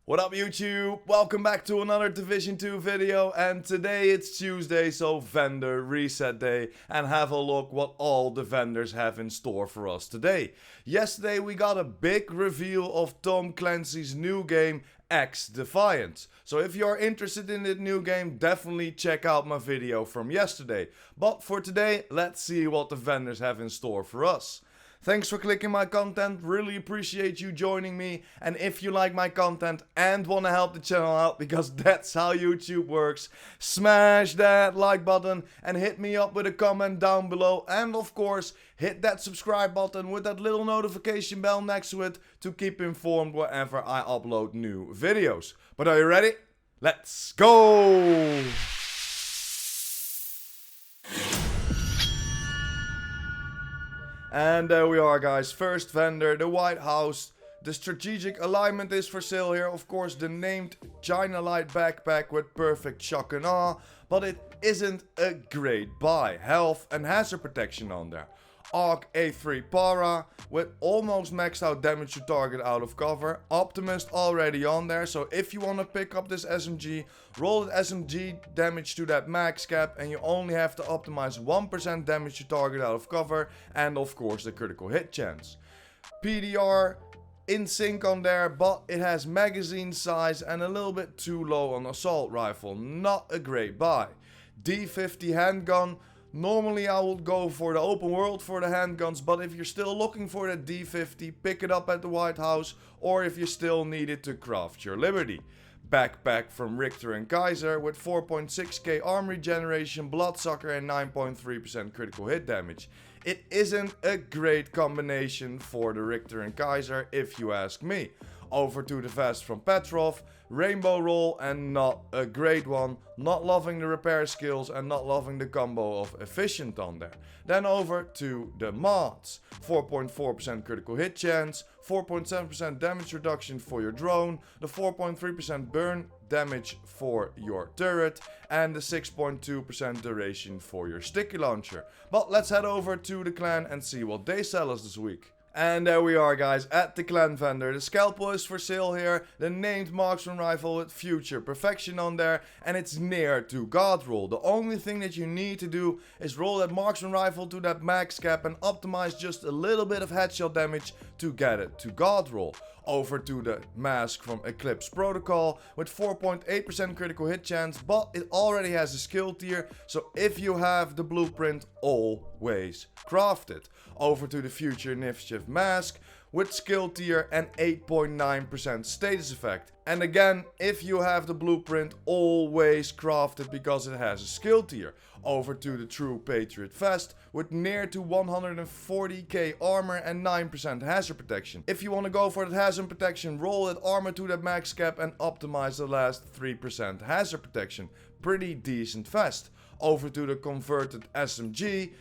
What up YouTube? Welcome back to another Division 2 video, and today it's Tuesday, so vendor reset day, and have a look what all the vendors have in store for us today. Yesterday we got a big reveal of Tom Clancy's new game X Defiant. So if you're interested in that new game, definitely check out my video from yesterday. But for today, let's see what the vendors have in store for us. Thanks for clicking my content, really appreciate you joining me, and if you like my content and want to help the channel out, because that's how YouTube works, smash that like button and hit me up with a comment down below, and of course hit that subscribe button with that little notification bell next to it to keep informed whenever I upload new videos. But are you ready? Let's go! And there we are guys, first vendor, the White House. The strategic alignment is for sale here, of course the named China Light backpack with perfect shock and awe, but it isn't a great buy. Health and hazard protection on there. AUG A3 Para with almost maxed out damage to target out of cover. Optimist already on there, so if you want to pick up this SMG, roll the SMG damage to that max cap and you only have to optimize 1% damage to target out of cover and of course the critical hit chance. PDR in sync on there, but it has magazine size and a little bit too low on assault rifle. Not a great buy. D50 handgun. Normally I would go for the open world for the handguns, but if you're still looking for the D50, pick it up at the White House, or if you still need it to craft your liberty. Backpack from Richter and Kaiser with 4.6k arm regeneration, bloodsucker and 9.3% critical hit damage. It isn't a great combination for the Richter and Kaiser if you ask me. Over to the vest from Petrov, rainbow roll and not a great one. Not loving the repair skills and not loving the combo of efficient on there. Then over to the mods. 4.4% critical hit chance, 4.7% damage reduction for your drone, the 4.3% burn damage for your turret, and the 6.2% duration for your sticky launcher. But let's head over to the clan and see what they sell us this week. And there we are guys, at the clan vendor. The Scapel is for sale here, the named marksman rifle with future perfection on there, and it's near to god roll. The only thing that you need to do is roll that marksman rifle to that max cap and optimize just a little bit of headshot damage to get it to god roll. Over to the mask from Eclipse Protocol with 4.8% critical hit chance, but it already has a skill tier, so if you have the blueprint, always craft it. Over to the Future Initiative mask with skill tier and 8.9% status effect. And again, if you have the blueprint, always craft it because it has a skill tier. Over to the True Patriot vest with near to 140k armor and 9% hazard protection. If you want to go for that hazard protection, roll that armor to that max cap and optimize the last 3% hazard protection. Pretty decent vest. Over to the converted SMG.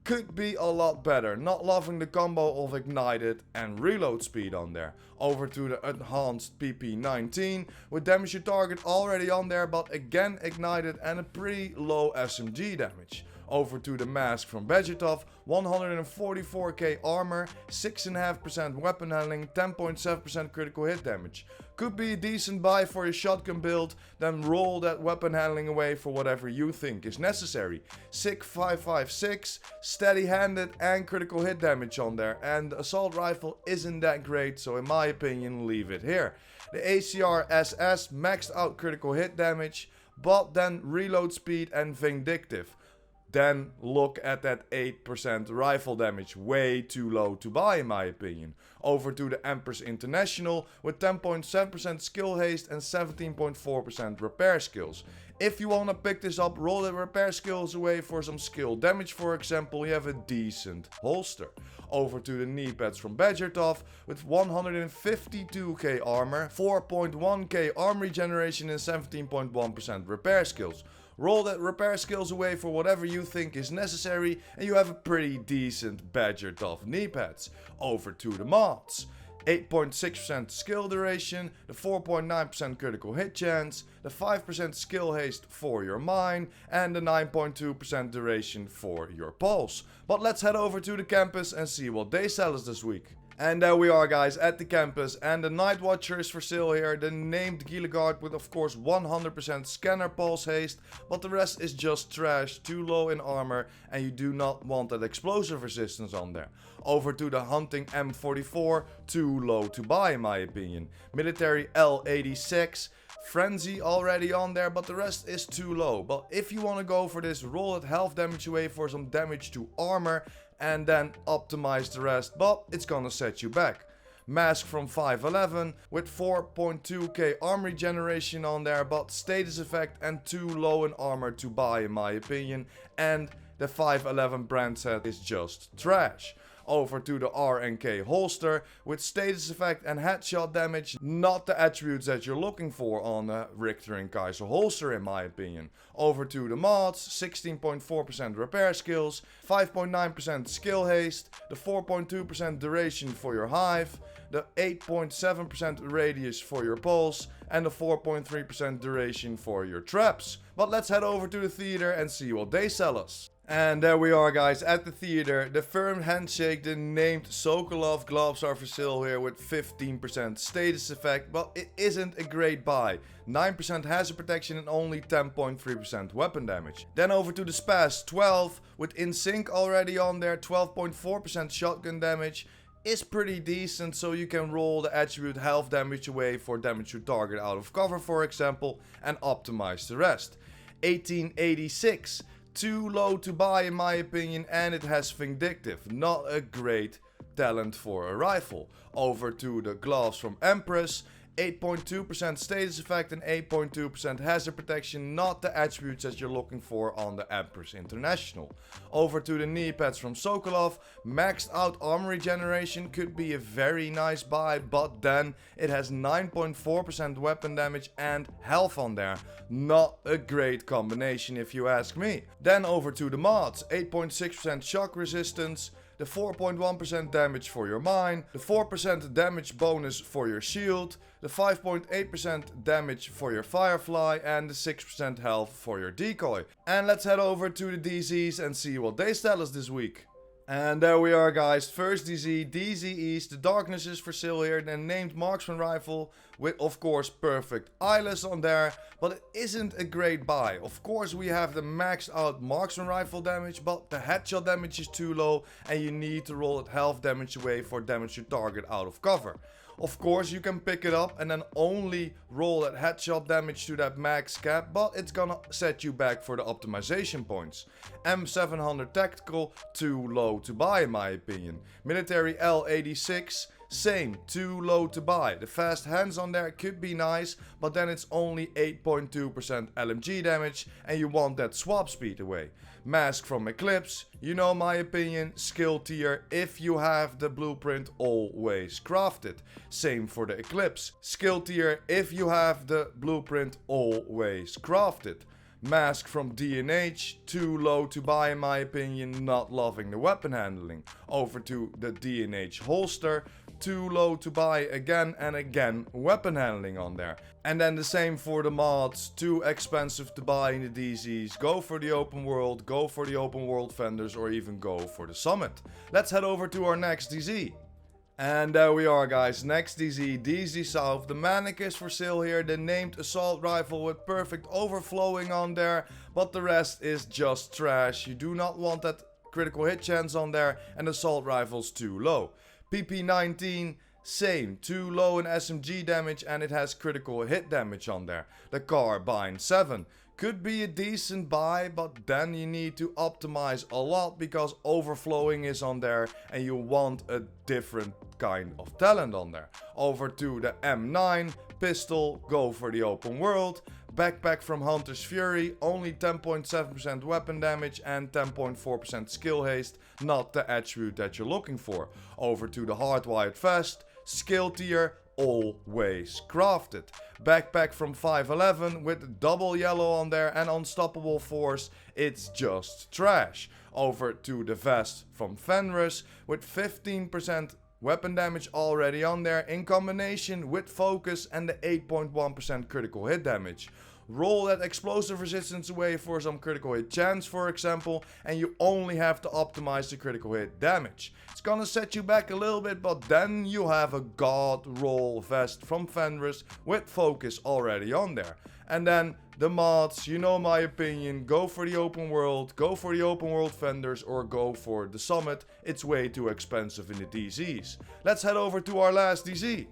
Could be a lot better. Not loving the combo of ignited and reload speed on there. Over to the enhanced PP19 with damage to target already on there, but again ignited and a pretty low SMG damage. Over to the mask from Vegetov, 144k armor, 6.5% weapon handling, 10.7% critical hit damage. Could be a decent buy for your shotgun build, then roll that weapon handling away for whatever you think is necessary. SIG 556, steady handed and critical hit damage on there, and the assault rifle isn't that great, so in my opinion leave it here. The ACR SS maxed out critical hit damage, but then reload speed and vindictive. Then look at that 8% rifle damage, way too low to buy in my opinion. Over to the Empress International with 10.7% skill haste and 17.4% repair skills. If you want to pick this up, roll the repair skills away for some skill damage, for example, you have a decent holster. Over to the knee pads from Badgertov with 152k armor, 4.1k arm regeneration and 17.1% repair skills. Roll that repair skills away for whatever you think is necessary and you have a pretty decent Badgertov knee pads. Over to the mods. 8.6% skill duration, the 4.9% critical hit chance, the 5% skill haste for your mine, and the 9.2% duration for your pulse. But let's head over to the campus and see what they sell us this week. And there we are, guys, at the campus, and the Night Watcher is for sale here, the named Guard with of course 100% scanner pulse haste, but the rest is just trash, too low in armor, and you do not want that explosive resistance on there. Over to the hunting M44, too low to buy in my opinion. Military L86, Frenzy already on there, but the rest is too low. But if you want to go for this, roll it health damage away for some damage to armor, and then optimize the rest, but it's gonna set you back. Mask from 511 with 4.2k armor regeneration on there, but status effect and too low in armor to buy in my opinion, and the 511 brand set is just trash. Over to the R&K holster with status effect and headshot damage, not the attributes that you're looking for on a Richter and Kaiser holster in my opinion. Over to the mods, 16.4% repair skills, 5.9% skill haste, the 4.2% duration for your hive, the 8.7% radius for your pulse, and the 4.3% duration for your traps. But let's head over to the theater and see what they sell us. And there we are, guys, at the theater. The firm handshake, the named Sokolov gloves are for sale here with 15% status effect, but it isn't a great buy. 9% hazard protection and only 10.3% weapon damage. Then over to the Spaz 12 with in sync already on there, 12.4% shotgun damage. Is pretty decent, so you can roll the attribute health damage away for damage to target out of cover, for example, and optimize the rest. 1886. Too low to buy in my opinion, and it has Vindictive, not a great talent for a rifle. Over to the gloves from Empress, 8.2% status effect and 8.2% hazard protection, not the attributes that you're looking for on the Empress International. Over to the knee pads from Sokolov, maxed out armor regeneration could be a very nice buy, but then it has 9.4% weapon damage and health on there. Not a great combination if you ask me. Then over to the mods, 8.6% shock resistance, the 4.1% damage for your mine, the 4% damage bonus for your shield, the 5.8% damage for your firefly, and the 6% health for your decoy. And let's head over to the DZs and see what they sell us this week. And there we are, guys. First DZ, DZ East. The Darkness is for sale here. The named marksman rifle with, of course, perfect eyeless on there. But it isn't a great buy. Of course, we have the maxed out marksman rifle damage, but the headshot damage is too low, and you need to roll it health damage away for damage to target out of cover. Of course, you can pick it up and then only roll that headshot damage to that max cap, but it's gonna set you back for the optimization points. M700 Tactical, too low to buy in my opinion. Military L86, same, too low to buy. The fast hands on there could be nice, but then it's only 8.2% LMG damage and you want that swap speed away. Mask from Eclipse, you know my opinion, skill tier, if you have the blueprint, always craft it. Same for the Eclipse, skill tier, if you have the blueprint, always craft it. Mask from DNH, too low to buy in my opinion, not loving the weapon handling. Over to the DNH holster, too low to buy again and again, weapon handling on there. And then the same for the mods, too expensive to buy in the DZs. Go for the open world, go for the open world vendors, or even go for the summit. Let's head over to our next DZ. And there we are, guys, next DZ, DZ South. The Manic is for sale here, the named assault rifle with perfect overflowing on there, but the rest is just trash. You do not want that critical hit chance on there, and assault rifle's too low. PP19, same, too low in SMG damage, and it has critical hit damage on there. The Carbine 7. Could be a decent buy, but then you need to optimize a lot because overflowing is on there and you want a different kind of talent on there. Over to the M9 pistol, go for the open world. Backpack from Hunter's Fury, only 10.7% weapon damage and 10.4% skill haste, not the attribute that you're looking for. Over to the Hardwired Vest, skill tier, always crafted. Backpack from 511 with double yellow on there and unstoppable force, it's just trash. Over to the vest from Fenris with 15% weapon damage already on there in combination with focus and the 8.1% critical hit damage. roll that explosive resistance away for some critical hit chance, for example, and you only have to optimize the critical hit damage. It's gonna set you back a little bit, but then you have a god roll vest from Fenris with focus already on there. And then the mods, you know my opinion, go for the open world, go for the open world vendors, or go for the summit. It's way too expensive in the DZs. Let's head over to our last DZ.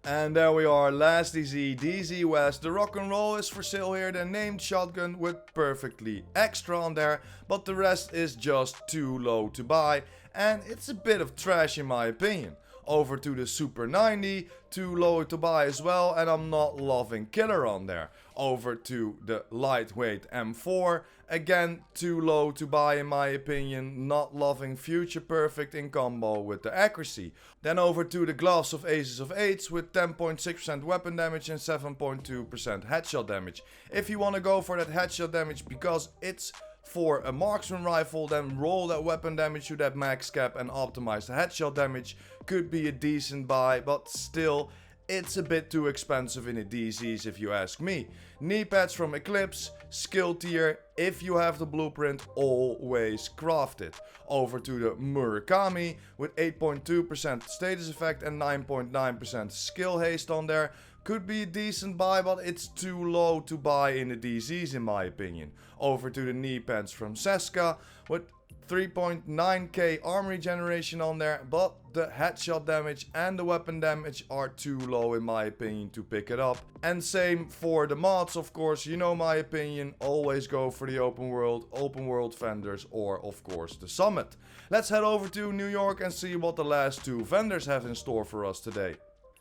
And there we are, last DZ, DZ West. The Rock'n'Roll is for sale here, the named shotgun with perfectly extra on there, but the rest is just too low to buy, and it's a bit of trash in my opinion. Over to the Super 90, too low to buy as well, and I'm not loving Killer on there. Over to the lightweight M4, again too low to buy in my opinion, not loving Future Perfect in combo with the accuracy. Then over to the Gloves of Aces of Eights with 10.6% weapon damage and 7.2% headshot damage. If you want to go for that headshot damage because it's for a marksman rifle, then roll that weapon damage to that max cap and optimize the headshot damage. Could be a decent buy, but still it's a bit too expensive in the DZs if you ask me. Knee pads from Eclipse, skill tier, if you have the blueprint, always craft it. Over to the Murakami with 8.2% status effect and 9.9% skill haste on there. Could be a decent buy, but it's too low to buy in the DZs in my opinion. Over to the knee pads from Seska with 3.9k armor regeneration on there, but the headshot damage and the weapon damage are too low in my opinion to pick it up. And same for the mods, of course, you know my opinion, always go for the open world vendors, or of course the summit. Let's head over to New York and see what the last two vendors have in store for us today.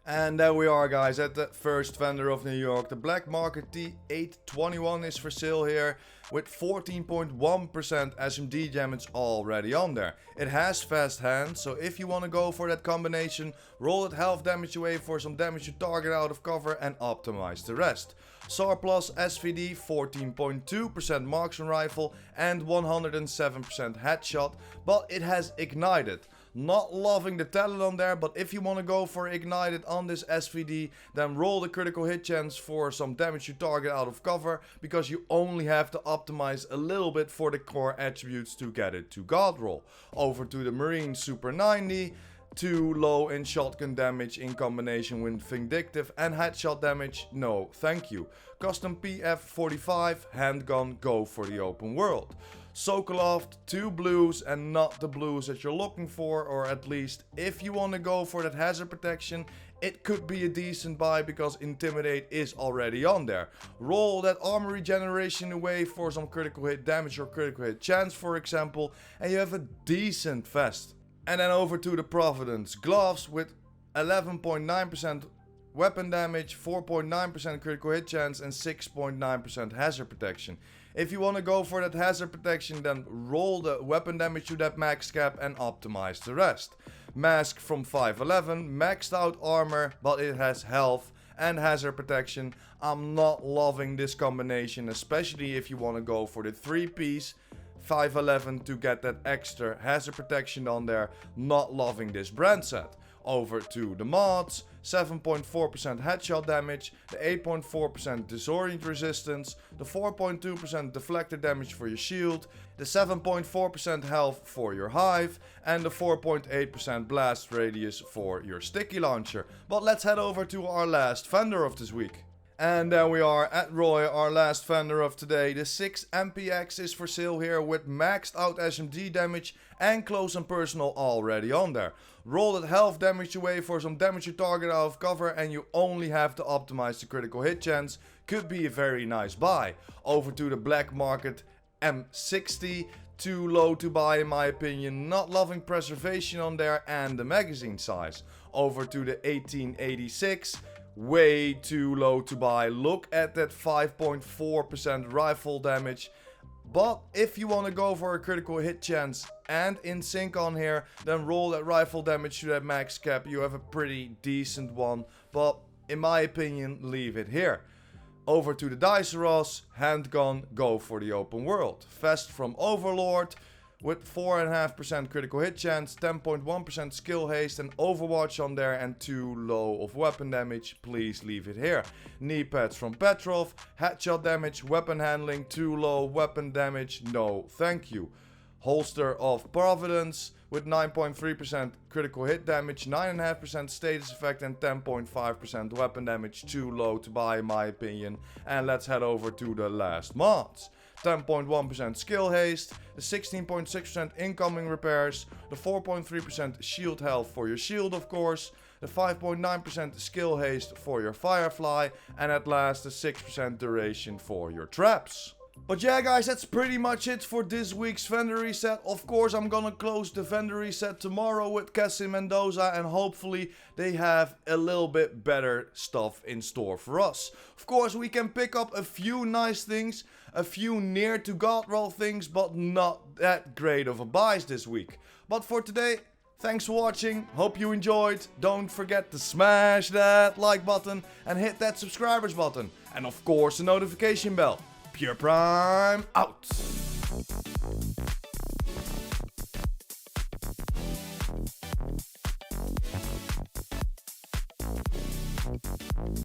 And there we are guys, at the first vendor of New York. The Black Market T821 is for sale here with 14.1% SMD damage already on there. It has fast hands, so if you want to go for that combination, roll that health damage away for some damage to target out of cover and optimize the rest. SAR plus SVD, 14.2% marksman rifle and 107% headshot, but it has ignited. Not loving the talent on there, but if you want to go for ignited on this SVD, then roll the critical hit chance for some damage to target out of cover, because you only have to optimize a little bit for the core attributes to get it to god roll. Over to the Marine Super 90. Too low in shotgun damage in combination with vindictive and headshot damage, no thank you. Custom PF45 handgun, go for the open world. Sokolov, 2 blues and not the blues that you're looking for, or at least if you want to go for that hazard protection, it could be a decent buy because Intimidate is already on there. Roll that armor regeneration away for some critical hit damage or critical hit chance, for example, and you have a decent vest. And then over to the Providence gloves with 11.9% weapon damage, 4.9% critical hit chance and 6.9% hazard protection. If you want to go for that hazard protection, then roll the weapon damage to that max cap and optimize the rest. Mask from 511, maxed out armor, but it has health and hazard protection. I'm not loving this combination, especially if you want to go for the 3-piece 511 to get that extra hazard protection on there. Not loving this brand set. Over to the mods, 7.4% headshot damage, the 8.4% disorient resistance, the 4.2% deflector damage for your shield, the 7.4% health for your hive, and the 4.8% blast radius for your sticky launcher. But let's head over to our last vendor of this week. And there we are at Roy, our last vendor of today. The 6 MPX is for sale here with maxed out SMG damage and close and personal already on there. Roll that health damage away for some damage to target out of cover, and you only have to optimize the critical hit chance. Could be a very nice buy. Over to the Black Market M60. Too low to buy in my opinion. Not loving preservation on there and the magazine size. Over to the 1886. Way too low to buy. Look at that 5.4% rifle damage. But if you want to go for a critical hit chance and in sync on here, then roll that rifle damage to that max cap. You have a pretty decent one, but in my opinion, leave it here. Over to the Diceros, handgun, go for the open world. Vest from Overlord with 4.5% critical hit chance, 10.1% skill haste and overwatch on there, and too low of weapon damage. Please leave it here. Knee pads from Petrov, headshot damage, weapon handling, too low, weapon damage, no thank you. Holster of Providence with 9.3% critical hit damage, 9.5% status effect and 10.5% weapon damage, too low to buy in my opinion. And let's head over to the last mods. 10.1% skill haste, the 16.6% incoming repairs, the 4.3% shield health for your shield of course, the 5.9% skill haste for your Firefly, and at last the 6% duration for your traps. But yeah guys, that's pretty much it for this week's vendor reset. Of course I'm gonna close the vendor reset tomorrow with Cassie Mendoza, and hopefully they have a little bit better stuff in store for us. Of course we can pick up a few nice things, a few near to god roll things, but not that great of a buys this week. But for today, thanks for watching, hope you enjoyed. Don't forget to smash that like button and hit that subscribers button. And of course the notification bell. PurePrime out!